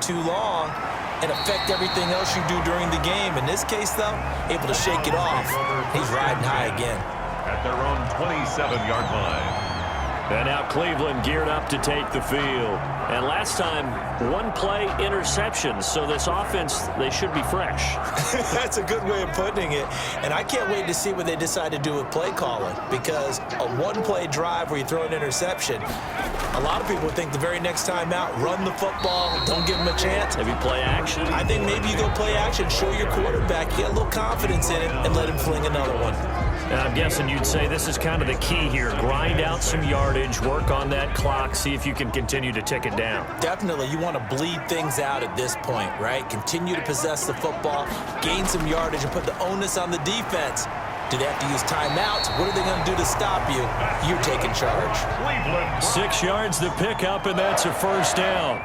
too long and affect everything else you do during the game. In this case, though, able to shake it off. He's riding high again. At their own 27-yard line. And now Cleveland geared up to take the field. And last time, one play interception. So this offense, they should be fresh. That's a good way of putting it. And I can't wait to see what they decide to do with play calling, because a one-play drive where you throw an interception, a lot of people think the very next time out, run the football, don't give them a chance. Maybe play action. I think maybe you go play action, show your quarterback, get a little confidence in it, and let him fling another one. And I'm guessing you'd say this is kind of the key here. Grind out some yardage, work on that clock, see if you can continue to tick it down. Definitely. You want to bleed things out at this point, right? Continue to possess the football, gain some yardage, and put the onus on the defense. Do they have to use timeouts? What are they going to do to stop you? You're taking charge. 6 yards to pick up, and that's a first down.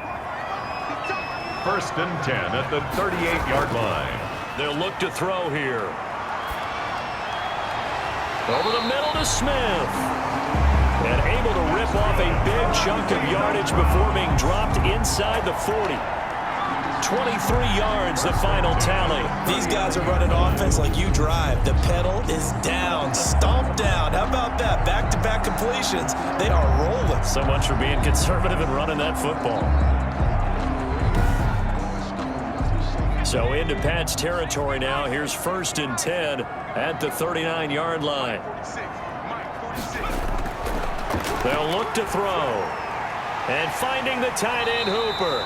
1st and 10 at the 38-yard line. They'll look to throw here. Over the middle to Smith. And able to rip off a big chunk of yardage before being dropped inside the 40. 23 yards, the final tally. These guys are running offense like you drive. The pedal is down, stomped down. How about that? Back-to-back completions. They are rolling. So much for being conservative and running that football. So into Pat's territory now. Here's 1st and 10 at the 39-yard line. They'll look to throw. And finding the tight end Hooper.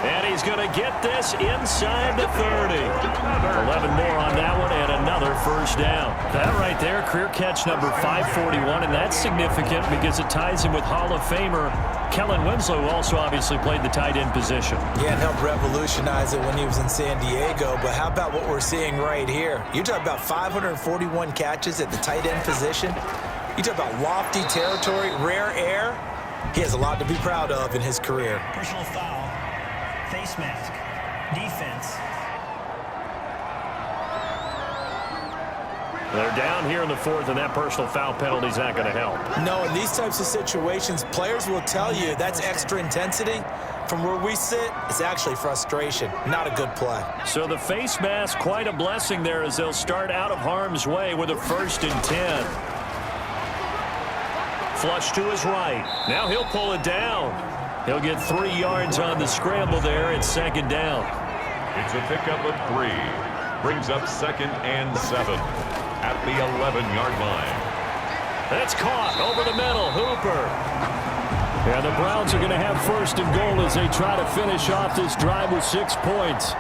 And he's going to get this inside the 30. 11 more on that one and another first down. That right there, career catch number 541, and that's significant because it ties him with Hall of Famer Kellen Winslow, who also obviously played the tight end position. Yeah, and helped revolutionize it when he was in San Diego. But how about what we're seeing right here? You're talking about 541 catches at the tight end position. You talk about lofty territory, rare air. He has a lot to be proud of in his career. Personal foul, face mask, defense. They're down here in the 4th, and that personal foul penalty is not going to help. No, in these types of situations, players will tell you that's extra intensity. From where we sit, it's actually frustration. Not a good play. So the face mask, quite a blessing there as they'll start out of harm's way with a 1st and 10. Flush to his right. Now he'll pull it down. He'll get 3 yards on the scramble there. It's 2nd down. It's a pickup of 3. Brings up 2nd and 7 at the 11-yard line. That's caught over the middle. Hooper. Yeah, the Browns are going to have 1st and goal as they try to finish off this drive with 6 points.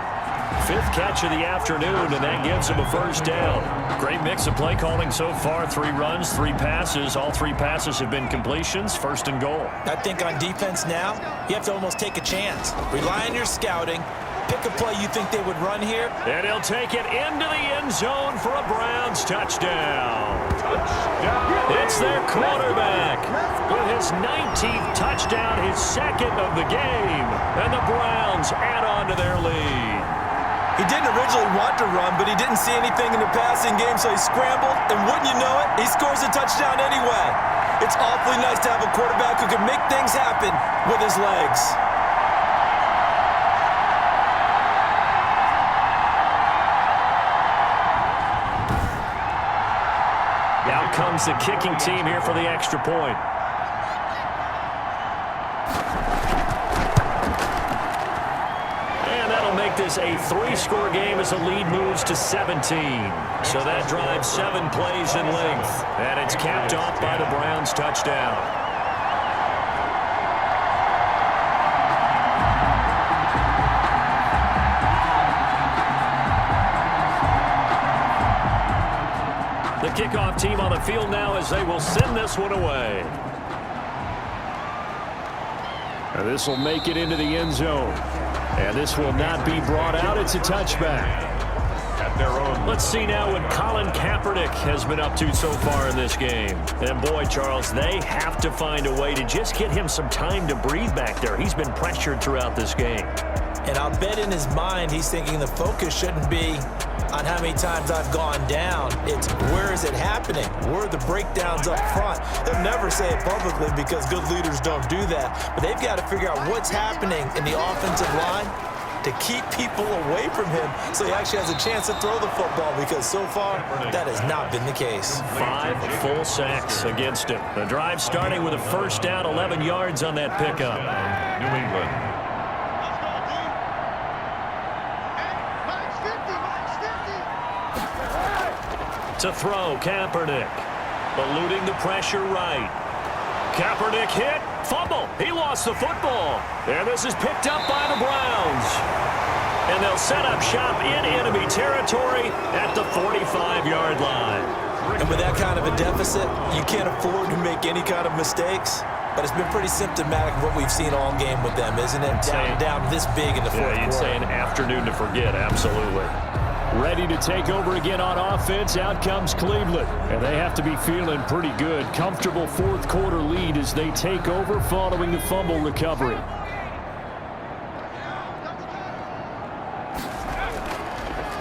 5th catch of the afternoon, and that gives them a first down. Great mix of play calling so far. 3 runs, 3 passes. All 3 passes have been completions. 1st and goal. I think on defense now, you have to almost take a chance. Rely on your scouting. Pick a play you think they would run here. And he'll take it into the end zone for a Browns touchdown. It's their quarterback with his 19th touchdown, his 2nd of the game. And the Browns add on to their lead. He didn't originally want to run, but he didn't see anything in the passing game, so he scrambled, and wouldn't you know it, he scores a touchdown anyway. It's awfully nice to have a quarterback who can make things happen with his legs. Out comes the kicking team here for the extra point. Make this a 3-score game as the lead moves to 17. So that drives 7 plays in length. And it's capped off by the Browns touchdown. The kickoff team on the field now as they will send this one away. And this will make it into the end zone. And this will not be brought out. It's a touchback. At their own. Let's see now what Colin Kaepernick has been up to so far in this game. And boy, Charles, they have to find a way to just get him some time to breathe back there. He's been pressured throughout this game. And I'll bet in his mind he's thinking the focus shouldn't be on how many times I've gone down. It's where is it happening? Where are the breakdowns up front? They'll never say it publicly because good leaders don't do that. But they've got to figure out what's happening in the offensive line to keep people away from him so he actually has a chance to throw the football, because so far that has not been the case. 5 full sacks against him. The drive starting with a first down, 11 yards on that pickup. New England. To throw, Kaepernick. Eluding the pressure right. Kaepernick hit. Fumble. He lost the football. And this is picked up by the Browns. And they'll set up shop in enemy territory at the 45-yard line. And with that kind of a deficit, you can't afford to make any kind of mistakes. But it's been pretty symptomatic of what we've seen all game with them, isn't it? Down this big in the fourth quarter. You'd say an afternoon to forget, absolutely. Ready to take over again on offense. Out comes Cleveland. And they have to be feeling pretty good. Comfortable fourth quarter lead as they take over following the fumble recovery.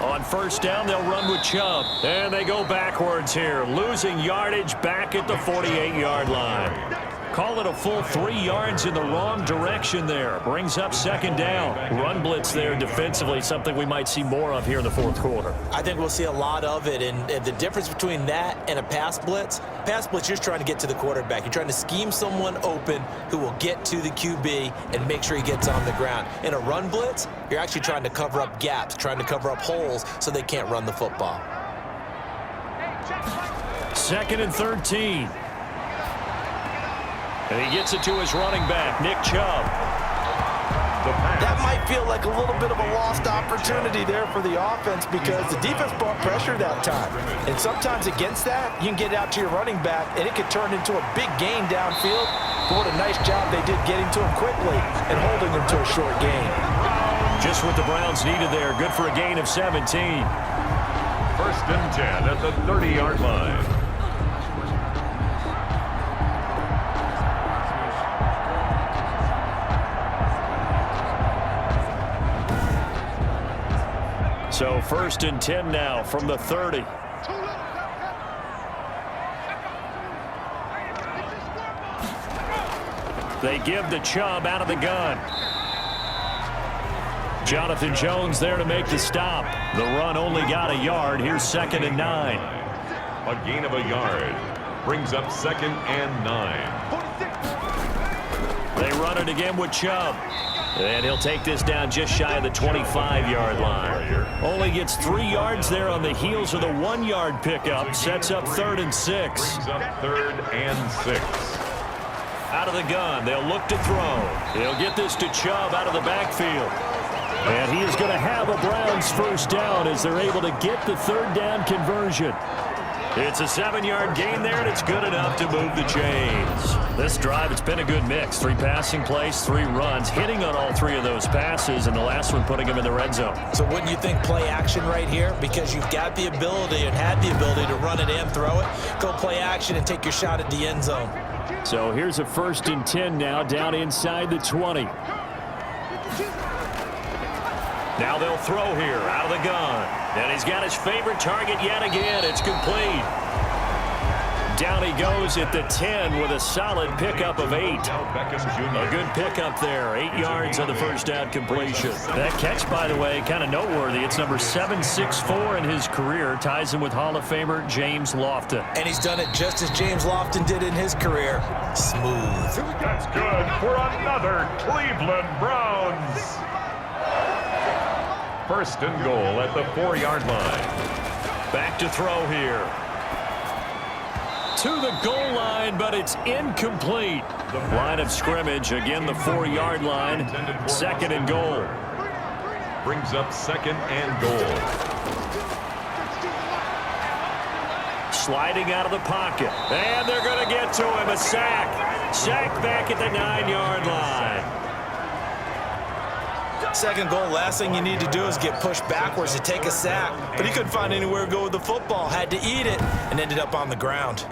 On first down, they'll run with Chubb. And they go backwards here, losing yardage back at the 48-yard line. Call it a full 3 yards in the wrong direction there. Brings up second down. Run blitz there defensively, something we might see more of here in the fourth quarter. I think we'll see a lot of it. And the difference between that and a pass blitz, you're just trying to get to the quarterback. You're trying to scheme someone open who will get to the QB and make sure he gets on the ground. In a run blitz, you're actually trying to cover up gaps, trying to cover up holes so they can't run the football. 2nd and 13. And he gets it to his running back, Nick Chubb. That might feel like a little bit of a lost opportunity there for the offense because the defense brought pressure that time. And sometimes against that, you can get out to your running back, and it could turn into a big gain downfield. But what a nice job they did getting to him quickly and holding him to a short gain. Just what the Browns needed there. Good for a gain of 17. 1st and 10 at the 30-yard line. So 1st and 10 now from the 30. They give the Chubb out of the gun. Jonathan Jones there to make the stop. The run only got a yard. Here's 2nd and 9. A gain of a yard. Brings up 2nd and 9. They run it again with Chubb. And he'll take this down just shy of the 25-yard line. Only gets 3 yards there on the heels of the 1-yard pickup. Sets up 3rd and 6. Brings up 3rd and 6. Out of the gun, they'll look to throw. He'll get this to Chubb out of the backfield. And he is going to have a Browns first down as they're able to get the 3rd down conversion. It's a 7-yard gain there, and it's good enough to move the chains. This drive, it's been a good mix. 3 passing plays, 3 runs, hitting on all 3 of those passes, and the last one putting him in the red zone. So wouldn't you think play action right here? Because you've got the ability and had the ability to run it and throw it. Go play action and take your shot at the end zone. So here's a 1st and 10 now, down inside the 20. Now they'll throw here, out of the gun. And he's got his favorite target yet again. It's complete. Down he goes at the 10 with a solid pickup of 8. A good pickup there. 8 yards on the first down completion. That catch, by the way, kind of noteworthy. It's number 764 in his career. Ties him with Hall of Famer James Lofton. And he's done it just as James Lofton did in his career. Smooth. That's good for another Cleveland Browns. 1st and goal at the 4-yard line. Back to throw here. To the goal line, but it's incomplete. The line of scrimmage, again the 4-yard line. 2nd and goal. Brings up 2nd and goal. Sliding out of the pocket. And they're going to get to him. A sack. Sack back at the 9-yard line. 2nd goal, last thing you need to do is get pushed backwards to take a sack. But he couldn't find anywhere to go with the football. Had to eat it and ended up on the ground.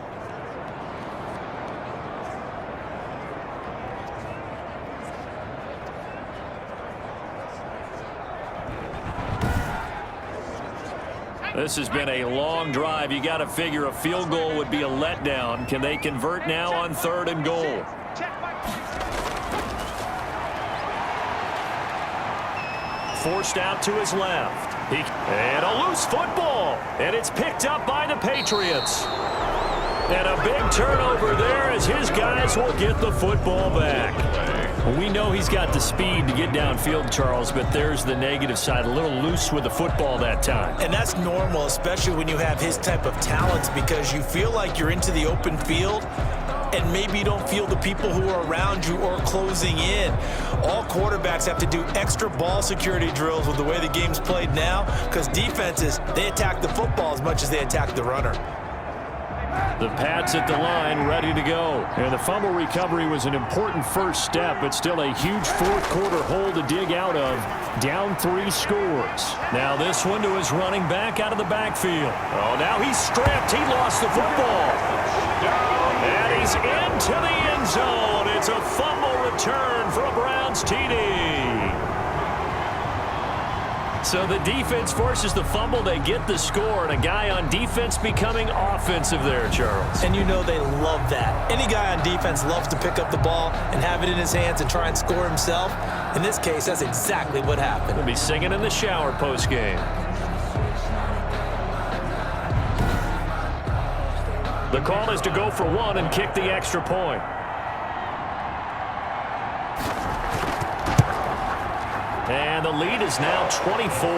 This has been a long drive. You got to figure a field goal would be a letdown. Can they convert now on 3rd and goal? Forced out to his left. And a loose football. And it's picked up by the Patriots. And a big turnover there as his guys will get the football back. Well, we know he's got the speed to get downfield, Charles, but there's the negative side. A little loose with the football that time. And that's normal, especially when you have his type of talents, because you feel like you're into the open field and maybe you don't feel the people who are around you or closing in. All quarterbacks have to do extra ball security drills with the way the game's played now, because defenses, they attack the football as much as they attack the runner. The Pats at the line, ready to go. And the fumble recovery was an important first step, but still a huge fourth-quarter hole to dig out of. Down 3 scores. Now this one to his running back out of the backfield. Oh, now he's stripped. He lost the football. And he's into the end zone. It's a fumble return for a Browns TD. So the defense forces the fumble. They get the score, and a guy on defense becoming offensive there, Charles. And you know they love that. Any guy on defense loves to pick up the ball and have it in his hands and try and score himself. In this case, that's exactly what happened. He'll be singing in the shower post-game. The call is to go for 1 and kick the extra point. And the lead is now 24.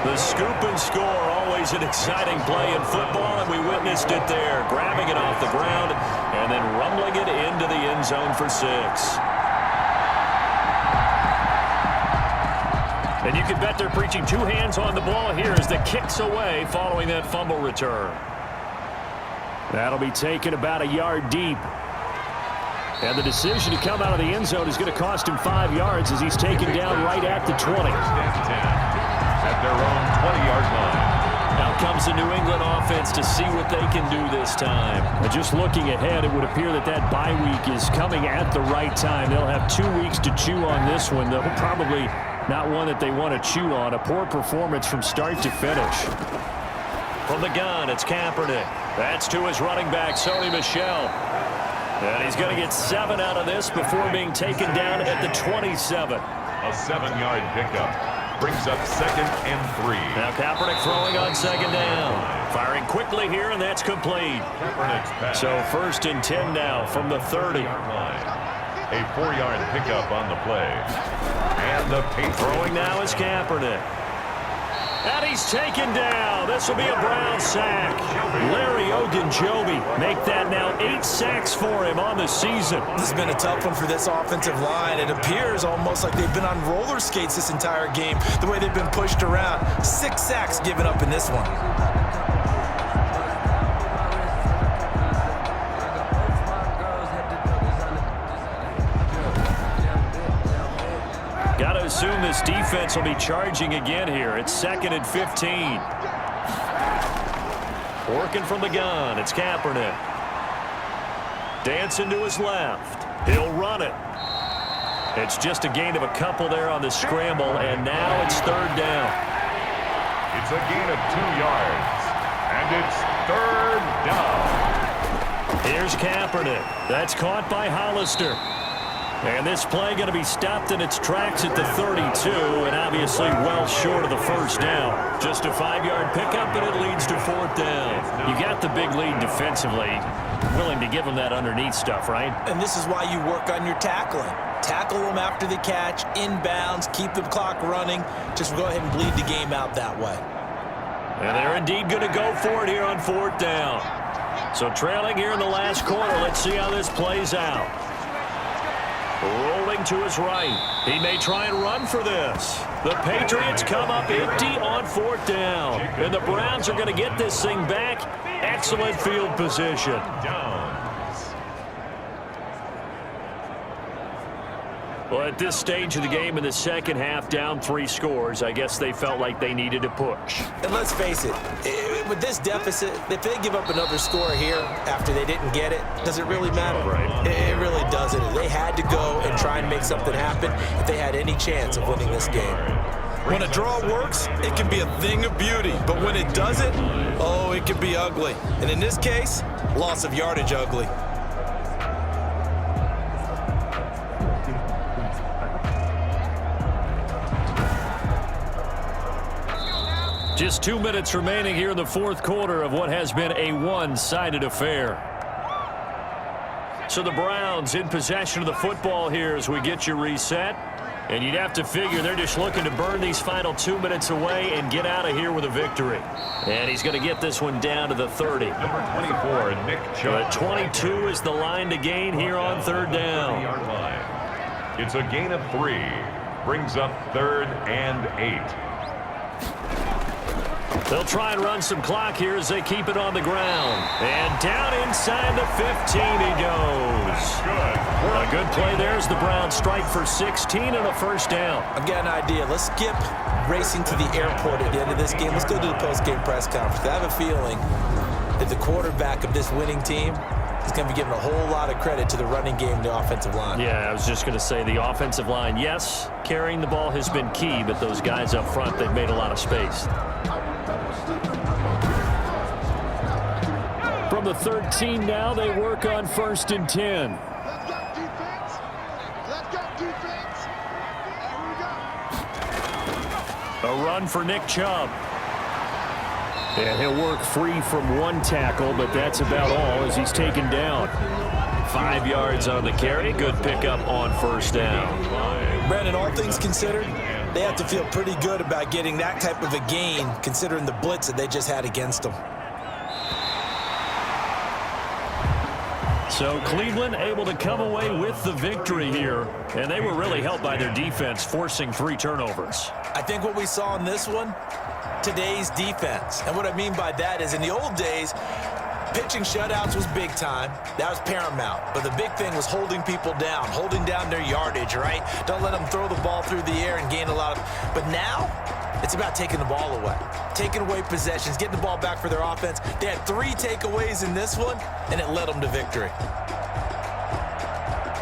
The scoop and score, always an exciting play in football, and we witnessed it there. Grabbing it off the ground and then rumbling it into the end zone for 6. And you can bet they're preaching 2 hands on the ball here as the kick's away following that fumble return. That'll be taken about a yard deep. And the decision to come out of the end zone is going to cost him 5 yards as he's taken down right at the 20. At their own 20-yard line. Now comes the New England offense to see what they can do this time. And just looking ahead, it would appear that that bye week is coming at the right time. They'll have 2 weeks to chew on this one. They'll probably not one that they want to chew on. A poor performance from start to finish. From the gun, it's Kaepernick. That's to his running back, Sony Michel. And he's going to get 7 out of this before being taken down at the 27. A 7-yard pickup brings up 2nd and 3. Now Kaepernick throwing on 2nd down. Firing quickly here, and that's complete. So 1st and 10 now from the 30. A 4-yard pickup on the play. And the throwing now is Kaepernick. And he's taken down. This will be a Brown sack. Larry Ogunjobi make that now 8 sacks for him on the season. This has been a tough one for this offensive line. It appears almost like they've been on roller skates this entire game, the way they've been pushed around. 6 sacks given up in this one. Got to assume this defense will be charging again here. It's 2nd and 15. Working from the gun, it's Kaepernick. Dancing to his left. He'll run it. It's just a gain of a couple there on the scramble, and now it's 3rd down. It's a gain of 2 yards, and it's 3rd down. Here's Kaepernick. That's caught by Hollister. And this play going to be stopped in its tracks at the 32, and obviously well short of the 1st down. Just a 5-yard pickup, and it leads to 4th down. You got the big lead defensively. Willing to give them that underneath stuff, right? And this is why you work on your tackling. Tackle them after the catch, inbounds, keep the clock running. Just go ahead and bleed the game out that way. And they're indeed going to go for it here on 4th down. So trailing here in the last quarter. Let's see how this plays out. Rolling to his right. He may try and run for this. The Patriots come up empty on 4th down. And the Browns are going to get this thing back. Excellent field position. Well, at this stage of the game in the second half, down 3 scores, I guess they felt like they needed to push. And let's face it, with this deficit, if they give up another score here after they didn't get it, does it really matter? Right. It really doesn't. They had to go and try and make something happen if they had any chance of winning this game. When a draw works, it can be a thing of beauty. But when it doesn't, oh, it can be ugly. And in this case, loss of yardage ugly. Just 2 minutes remaining here in the fourth quarter of what has been a one-sided affair. So the Browns in possession of the football here as we get you reset. And you'd have to figure they're just looking to burn these final 2 minutes away and get out of here with a victory. And he's going to get this one down to the 30. Number 24, Nick Chubb. 22 is the line to gain here on third down. It's a gain of 3. Brings up 3rd and 8. They'll try and run some clock here as they keep it on the ground. And down inside the 15 he goes. A good play there as the Browns strike for 16 and a first down. I've got an idea. Let's skip racing to the airport at the end of this game. Let's go to the post-game press conference. I have a feeling that the quarterback of this winning team is going to be giving a whole lot of credit to the running game and the offensive line. Yeah, I was just going to say the offensive line, yes, carrying the ball has been key, but those guys up front, they've made a lot of space. From the 13 now, they work on 1st and 10. Let's go defense. Let's go defense. There we go. A run for Nick Chubb. And he'll work free from one tackle, but that's about all as he's taken down. 5 yards on the carry. Good pickup on first down. Brandon, all things considered, they have to feel pretty good about getting that type of a gain considering the blitz that they just had against them. So Cleveland able to come away with the victory here, and they were really helped by their defense forcing 3 turnovers. I think what we saw in this one, today's defense. And what I mean by that is in the old days, pitching shutouts was big time. That was paramount. But the big thing was holding people down, holding down their yardage, right? Don't let them throw the ball through the air and gain a lot of... But now, it's about taking the ball away. Taking away possessions, getting the ball back for their offense. They had 3 takeaways in this one, and it led them to victory.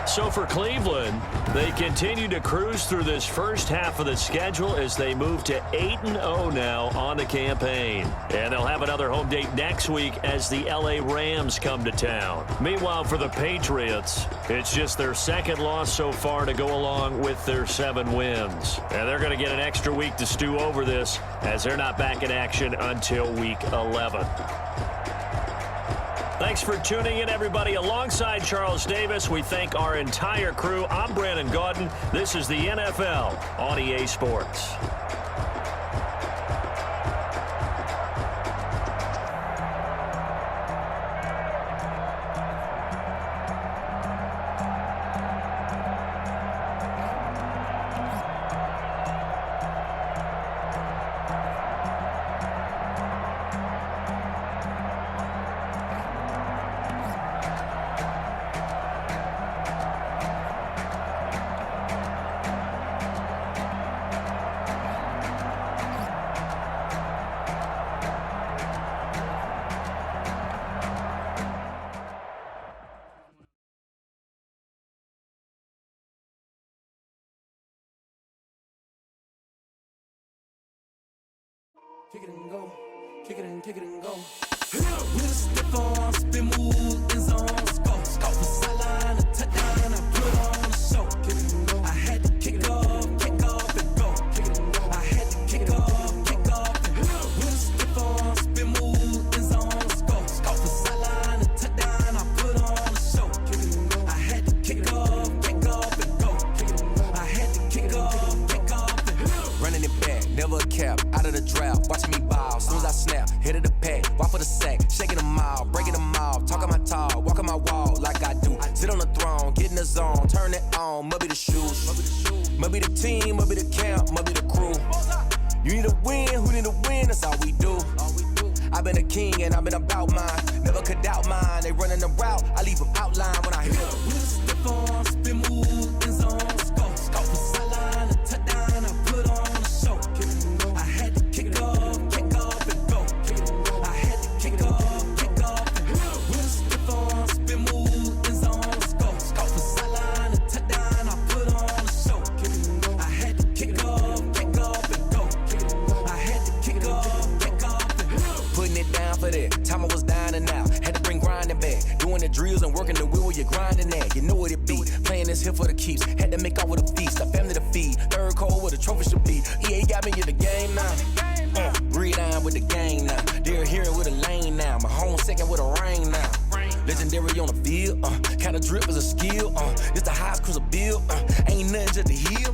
So for Cleveland, they continue to cruise through this first half of the schedule as they move to 8-0 now on the campaign. And they'll have another home date next week as the LA Rams come to town. Meanwhile, for the Patriots, it's just their 2nd loss so far to go along with their 7 wins. And they're going to get an extra week to stew over this as they're not back in action until week 11. Thanks for tuning in, everybody. Alongside Charles Davis, we thank our entire crew. I'm Brandon Gaudin. This is the NFL on EA Sports. Kick it and go, kick it and go. With a stiff arm, spin move, in zone, scope for sideline, a touchdown, I put on a show. Kick it and go. I had to kick off and go. Kick it and go. I had to kick off and go. With a stiff arm, spin move, in zone, scope for sideline, a touchdown, I put on a show. Kick it and go. I had to kick off and go. Kick it and go. I had to kick off and go. Running it back, never a cap, out of the drought, watching me ball, soon as I snap, hit of the pack, walk for the sack, shaking them out, breaking them off, talking my talk, walking my wall like I do, sit on the throne, get in the zone, turn it on, must be the shoes, must be the team, must be the camp, must be the crew, you need a win, who need a win, that's all we do, I've been a king and I've been about mine, never could doubt mine, they running the route, I leave them outline when I hit them. With a stiff arm, spin move, in zone, scope for sideline, a touchdown, I put on a show. I had to kick off and go. I had to kick off and go. With a stiff arm, spin move, in zone, scope for sideline, a touchdown, I put on a show. I had to kick off and go. time I was down and out. Had to bring grinding back. Doing the drills and working the wheel where you're grinding at. You know what it be. Playing this here for the keeps. Had to make out with a feast. A family to feed. Third cold where the trophy should be. EA got me in the game now. Gridiron with the gang now. They're here with a lane now. My home second with a rain now. Legendary on the field. Kinda drip is a skill. This the highest cruiser bill. Ain't nothing just to heal.